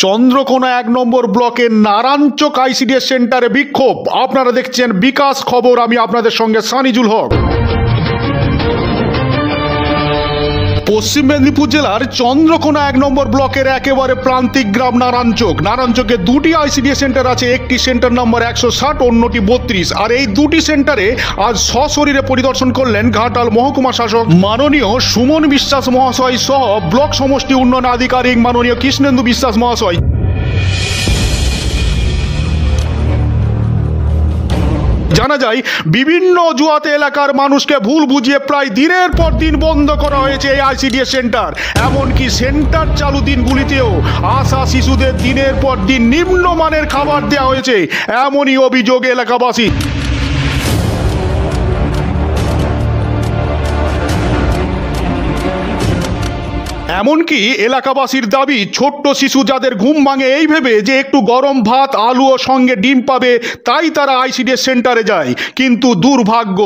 চন্দ্রকোনা ১ নম্বর ব্লকের নারায়ণচক আইসিডিএস সেন্টারে বিক্ষোভ। আপনারা দেখছেন বিকাশ খবর, আমি আপনাদের সঙ্গে সানিজুল হক। পশ্চিম মেদিনীপুর জেলার চন্দ্রকোনা ১ নম্বর ব্লকের একেবারে প্রান্তিক গ্রাম নারায়ণচক। নারায়ণচকে দুটি আইসিডিএস সেন্টার আছে, একটি সেন্টার নম্বর ১৬০, অন্যটি ৩২। আর এই দুটি সেন্টারে আজ সশরীরে পরিদর্শন করলেন ঘাটাল মহকুমা শাসক মাননীয় সুমন বিশ্বাস মহাশয় সহ ব্লক সমষ্টি উন্নয়ন আধিকারিক মাননীয় কৃষ্ণেন্দু বিশ্বাস মহাশয়। জানা যায় বিভিন্ন অজুহাতে এলাকার মানুষকে ভুল বুঝিয়ে প্রায় দিনের পর দিন বন্ধ করা হয়েছে এই আইসিডিএস সেন্টার। এমনকি সেন্টার চালু দিনগুলিতেও আশা শিশুদের দিনের পর দিন নিম্নমানের খাবার দেওয়া হয়েছে, এমনই অভিযোগ এলাকাবাসী। এমনকি এলাকাবাসীর দাবি, ছোট্ট শিশু যাদের ঘুম ভাঙে এই ভেবে যে একটু গরম ভাত, আলু ও সঙ্গে ডিম পাবে, তাই তারা আইসিডিএস সেন্টারে যায়। কিন্তু দুর্ভাগ্য,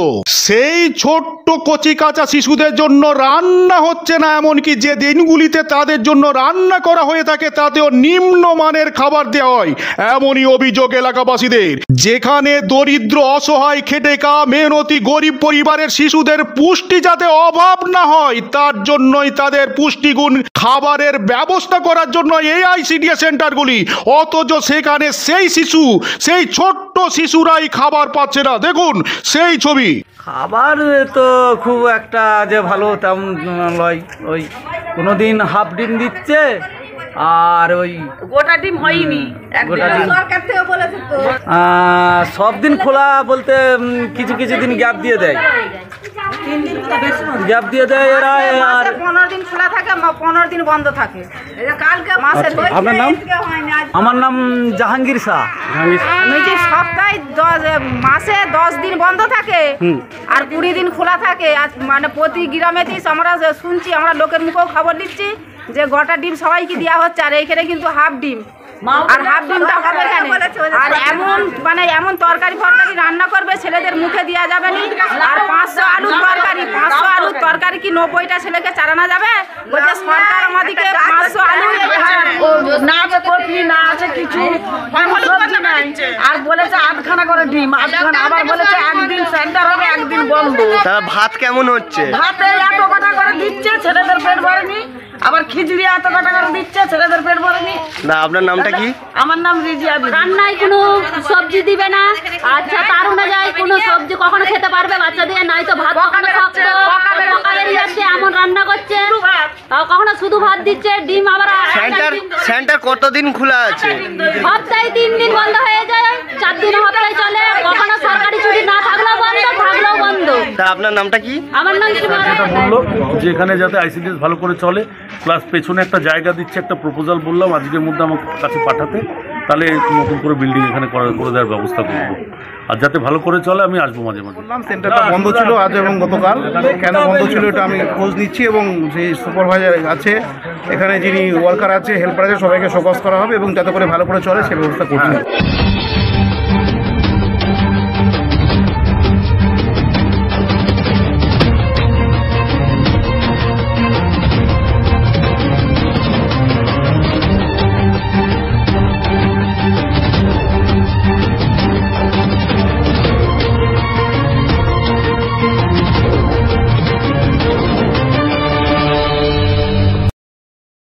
সেই ছোট্ট কচি কাঁচা শিশুদের জন্য রান্না হচ্ছে না। এমনকি যে দিনগুলিতে তাদের জন্য রান্না করা হয়ে থাকে তাতেও নিম্নমানের খাবার দেওয়া হয়, এমনই অভিযোগ এলাকাবাসীদের। যেখানে দরিদ্র, অসহায়, খেটে খাওয়া মেহনতি গরিব পরিবারের শিশুদের পুষ্টি যাতে অভাব না হয়, তার জন্যই তাদের পুষ্টিগুণ খাবারের ব্যবস্থা করার জন্য এই আইসিডিএস সেন্টারগুলি। অথচ সেখানে সেই ছোট্ট শিশুরাই খাবার পাচ্ছে না। দেখুন সেই ছবি। খাবার তো খুব একটা যে ভালো তেমন নয়, ওই কোনো দিন হাফ ডিম দিচ্ছে আর ওই গোটা ডিম হয়নি। সব দিন খোলা বলতে কিছু কিছু দিন গ্যাপ দিয়ে দেয়, গ্যাপ দিয়ে দেয় এরা। আর 15 দিন খোলা থাকে, 15 দিন বন্ধ থাকে। আপনার নাম? আমার নাম জাহাঙ্গীর শাহ। আমি যে সপ্তাহে মাসে 10 দিন বন্ধ থাকে আর 20 দিন খোলা থাকে। মানে প্রতি গ্রামেতে আমরা শুনছি, আমরা লোকের মুখেও খবর দিচ্ছি যে গোটা ডিম সবাইকে দেওয়া হচ্ছে, আর এইখানে কিন্তু হাফ ডিম। আর হাফ ডিমটা হবে কেন? আর এমন তরকারি রান্না করবে ছেলেদের মুখে দেওয়া যাবে না। আর 500 আলুর তরকারি কি 90টা ছেলেকে চালানো যাবে? বলছে সরকার আমাদেরকে 500 আলু না আছে, কপি না আছে, কিছু আর বলেছে আধখানা করে ডিম, আবার বলেছে একদিন সেন্টার হবে একদিন বন্ধ। তারা ভাত কেমন হচ্ছে? ভাতে এত কটা করে দিচ্ছে, ছেলেদের পেট ভরেনি। আবার খিচুড়ি এত কটা করে দিচ্ছে, ছেলেদের পেট ভরেনি। না, আপনার নামটা কি? আমার নাম রিজিয়া। রান্নায় কোনো সবজি দিবে না। আচ্ছা, তার অনুযায়ী কোনো সবজি কখনো খেতে পারবে বাচ্চা দিয়ে, নাই তো ভাত কখনো শক্ত যাচ্ছে এমন রান্না করছে, কখনো শুধু ভাত দিচ্ছে, ডিম আবার। সেন্টার কতদিন খোলা আছে? সপ্তাহে 3 দিন বন্ধ হয়ে যায়, 4 দিন সপ্তাহে চলে। কখনো সরকারি ছুটি না থাকলেও বন্ধ, থাকলেও বন্ধ। তা আপনার নামটা কি? আমার নাম যেটা বললো যে এখানে যাতে আইসিডিএস ভালো করে চলে, প্লাস পেছনে একটা জায়গা দিচ্ছে, একটা প্রপোজাল বললাম আজকের মধ্যে আমার কাছে পাঠাতে, তাহলে নতুন করে বিল্ডিং এখানে করে দেওয়ার ব্যবস্থা করবো। আর যাতে ভালো করে চলে আমি আসবো মাঝে মাঝে। সেন্টারটা বন্ধ ছিল আজ এবং গতকাল। কেন বন্ধ ছিল এটা আমি খোঁজ নিচ্ছি এবং সেই সুপারভাইজার আছে, এখানে যিনি ওয়ার্কার আছে, হেল্পার আছে, সবাইকে শোকজ করা হবে এবং যাতে করে ভালো করে চলে সে ব্যবস্থা করছি।